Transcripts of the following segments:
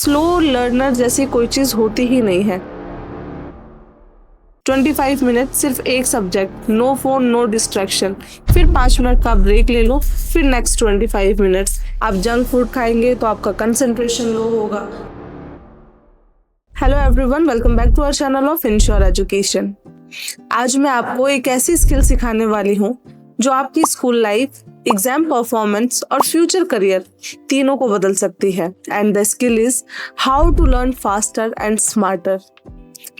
Slow learner जैसी कोई चीज होती ही नहीं है। 25 मिनट सिर्फ एक subject, no phone no distraction, फिर 5 मिनट का ब्रेक ले लो, फिर नेक्स्ट 25 मिनट्स। आप जंक फूड खाएंगे तो आपका कंसंट्रेशन लो होगा। Hello everyone, welcome back to our channel of ensure education. आज मैं आपको एक ऐसी स्किल सिखाने वाली हूँ जो आपकी स्कूल लाइफ, एग्जाम परफॉर्मेंस और फ्यूचर करियर तीनों को बदल सकती है। And the skill is how to learn faster and smarter.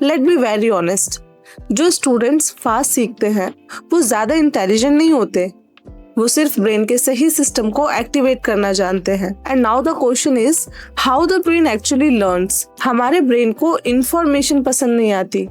Let be very honest, जो स्टूडेंट्स फास्ट सीखते हैं वो ज्यादा इंटेलिजेंट नहीं होते, वो सिर्फ ब्रेन के सही सिस्टम को एक्टिवेट करना जानते हैं। And now the question is how the brain actually learns. हमारे ब्रेन को इंफॉर्मेशन पसंद नहीं आती,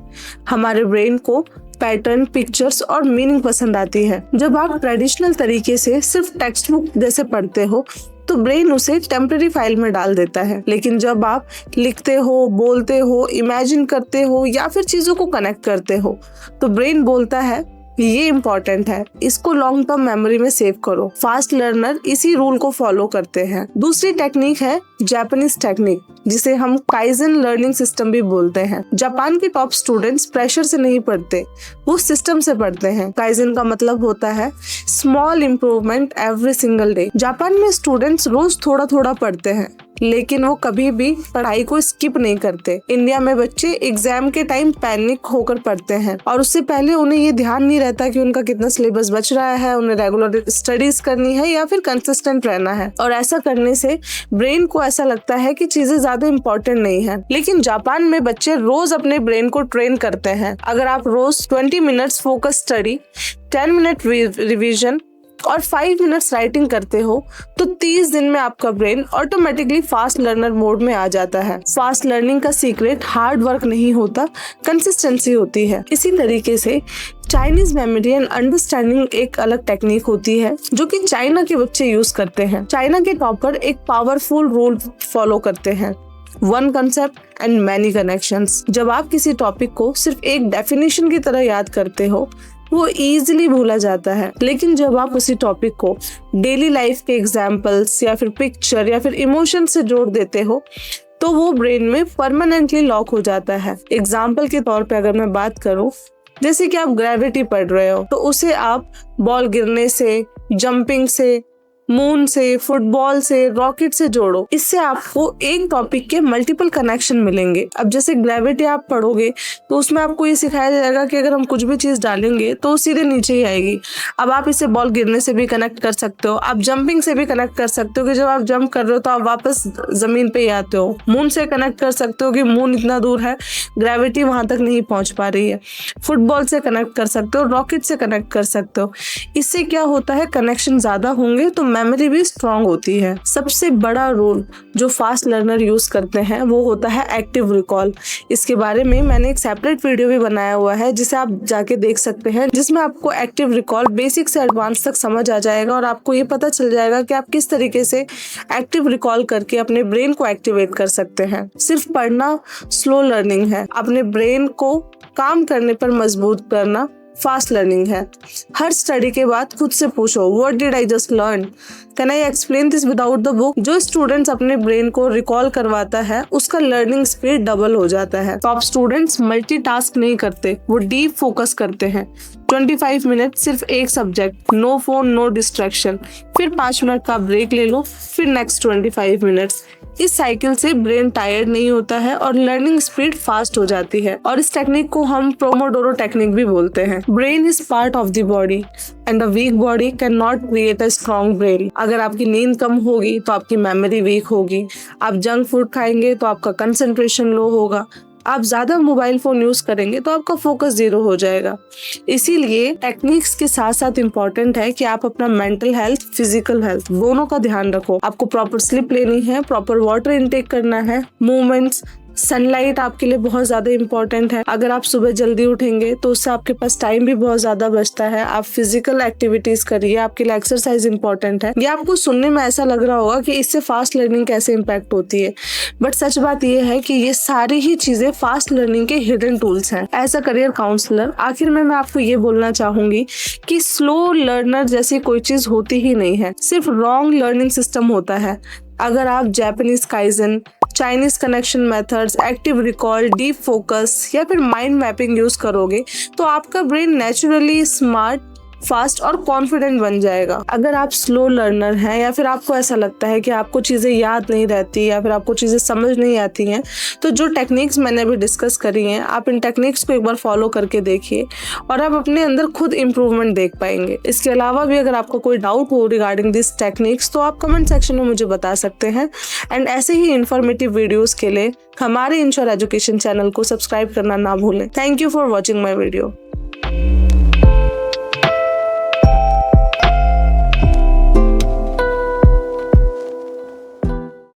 हमारे ब्रेन को पैटर्न, पिक्चर्स और मीनिंग पसंद आती है। जब आप ट्रेडिशनल तरीके से सिर्फ टेक्स्ट बुक जैसे पढ़ते हो तो ब्रेन उसे टेम्पररी फाइल में डाल देता है, लेकिन जब आप लिखते हो, बोलते हो, इमेजिन करते हो या फिर चीजों को कनेक्ट करते हो तो ब्रेन बोलता है ये इम्पोर्टेंट है, इसको लॉन्ग टर्म मेमोरी में सेव करो। फास्ट लर्नर इसी रूल को फॉलो करते हैं। दूसरी टेक्निक है जापानीज टेक्निक, जिसे हम काइजन लर्निंग सिस्टम भी बोलते हैं। जापान के टॉप स्टूडेंट्स प्रेशर से नहीं पढ़ते, वो सिस्टम से पढ़ते हैं। काइजन का मतलब होता है small improvement every single day. Japan में स्टूडेंट्स रोज थोड़ा थोड़ा पढ़ते हैं, लेकिन वो कभी भी पढ़ाई को स्किप नहीं करते। इंडिया में बच्चे एग्जाम के टाइम पैनिक होकर पढ़ते हैं और उससे पहले उन्हें ये ध्यान नहीं रहता कि उनका कितना सिलेबस बच रहा है, उन्हें रेगुलर स्टडीज करनी है या फिर कंसिस्टेंट रहना है। और ऐसा करने से ब्रेन को ऐसा लगता है कि चीजें ज्यादा इंपॉर्टेंट नहीं है। लेकिन जापान में बच्चे रोज अपने ब्रेन को ट्रेन करते हैं। अगर आप रोज 20 minutes focus study, 10 minute revision और 5 मिनट्स राइटिंग करते हो तो 30 दिन में आपका brain automatically fast learner mode में आ जाता है। फास्ट लर्निंग का सीक्रेट हार्ड वर्क नहीं होता, कंसिस्टेंसी होती है। इसी तरीके से चाइनीज मेमोरी एंड अंडरस्टैंडिंग एक अलग टेक्निक होती है जो कि चाइना के बच्चे यूज करते हैं। चाइना के टॉपर एक पावरफुल रूल फॉलो करते हैं, one concept and many connections. जब आप किसी टॉपिक को सिर्फ एक डेफिनेशन की तरह याद करते हो वो इजीली भूला जाता है, लेकिन जब आप उसी टॉपिक को डेली लाइफ के एग्जाम्पल्स या फिर पिक्चर या फिर इमोशन से जोड़ देते हो तो वो ब्रेन में परमानेंटली लॉक हो जाता है। एग्जाम्पल के तौर पे अगर मैं बात करूं, जैसे कि आप ग्रेविटी पढ़ रहे हो तो उसे आप बॉल गिरने से, जंपिंग से, मून से, फुटबॉल से, रॉकेट से जोड़ो। इससे आपको एक टॉपिक के मल्टीपल कनेक्शन मिलेंगे। अब जैसे ग्रेविटी आप पढ़ोगे तो उसमें आपको ये सिखाया जाएगा कि अगर हम कुछ भी चीज डालेंगे तो सीधे नीचे ही आएगी। अब आप इसे बॉल गिरने से भी कनेक्ट कर सकते हो, आप जंपिंग से भी कनेक्ट कर सकते हो कि जब आप जंप कर रहे हो तो आप वापस जमीन पे ही आते हो। मून से कनेक्ट कर सकते हो कि मून इतना दूर है, ग्रेविटी वहां तक नहीं पहुंच पा रही है। फुटबॉल से कनेक्ट कर सकते हो, रॉकेट से कनेक्ट कर सकते हो। इससे क्या होता है, कनेक्शन ज्यादा होंगे तो मेमोरी भी स्ट्रांग होती है। सबसे बड़ा रोल जो फास्ट लर्नर यूज करते हैं वो होता है एक्टिव रिकॉल। इसके बारे में मैंने एक सेपरेट वीडियो भी बनाया हुआ है जिसे आप जाके देख सकते हैं, जिसमें आपको एक्टिव रिकॉल बेसिक से एडवांस तक समझ आ जाएगा और आपको ये पता चल जाएगा कि आप किस तरीके से एक्टिव रिकॉल करके अपने ब्रेन को एक्टिवेट कर सकते हैं। सिर्फ पढ़ना स्लो लर्निंग है, अपने ब्रेन को काम करने पर मजबूत करना फास्ट लर्निंग है। हर स्टडी के बाद खुद से पूछो, what did I just learn, can I explain this without the book. जो स्टूडेंट्स अपने ब्रेन को रिकॉल करवाता है उसका लर्निंग स्पीड डबल हो जाता है। टॉप स्टूडेंट्स मल्टीटास्क नहीं करते, वो डीप फोकस करते हैं। 25 मिनट सिर्फ एक subject, no phone no distraction, फिर 5 मिनट का ब्रेक ले लो, फिर नेक्स्ट 25 मिनट्स। इस साइकिल से ब्रेन टायर्ड नहीं होता है और लर्निंग स्पीड फास्ट हो जाती है। और इस टेक्निक को हम पोमोडोरो टेक्निक भी बोलते हैं। Brain is part of the body and a weak body can not create a strong brain. अगर आपकी नींद कम होगी तो आपकी मेमोरी वीक होगी, आप जंक फूड खाएंगे तो आपका कंसंट्रेशन लो होगा, आप ज्यादा मोबाइल फोन यूज करेंगे तो आपका फोकस 0 हो जाएगा। इसीलिए टेक्निक्स के साथ साथ इम्पोर्टेंट है कि आप अपना मेंटल हेल्थ, फिजिकल हेल्थ दोनों का ध्यान रखो। आपको प्रॉपर स्लीप लेनी है, प्रॉपर वाटर इनटेक करना है, मूवमेंट्स, सनलाइट आपके लिए बहुत ज्यादा इंपॉर्टेंट है। अगर आप सुबह जल्दी उठेंगे तो उससे आपके पास टाइम भी बहुत ज्यादा बचता है। आप फिजिकल एक्टिविटीज करिए, आपके लिए एक्सरसाइज इंपॉर्टेंट है। ये आपको सुनने में ऐसा लग रहा होगा कि इससे फास्ट लर्निंग कैसे इम्पैक्ट होती है, बट सच बात ये है कि ये सारी ही चीजें फास्ट लर्निंग के हिडन टूल्स हैं। एज अ करियर काउंसलर आखिर में मैं आपको ये बोलना चाहूंगी कि स्लो लर्नर जैसी कोई चीज होती ही नहीं है, सिर्फ रॉन्ग लर्निंग सिस्टम होता है। अगर आप Japanese kaizen, Chinese connection methods, active recall, deep focus या फिर माइंड मैपिंग यूज करोगे तो आपका ब्रेन नेचुरली स्मार्ट, फास्ट और कॉन्फिडेंट बन जाएगा। अगर आप स्लो लर्नर हैं या फिर आपको ऐसा लगता है कि आपको चीज़ें याद नहीं रहती या फिर आपको चीज़ें समझ नहीं आती हैं, तो जो टेक्निक्स मैंने अभी डिस्कस करी हैं, आप इन टेक्निक्स को एक बार फॉलो करके देखिए और आप अपने अंदर खुद इम्प्रूवमेंट देख पाएंगे। इसके अलावा भी अगर आपको कोई डाउट हो रिगार्डिंग दिस टेक्निक्स तो आप कमेंट सेक्शन में मुझे बता सकते हैं। एंड ऐसे ही इन्फॉर्मेटिव वीडियोज़ के लिए हमारे इनश्योर एजुकेशन चैनल को सब्सक्राइब करना ना भूलें। Thank you for watching my video.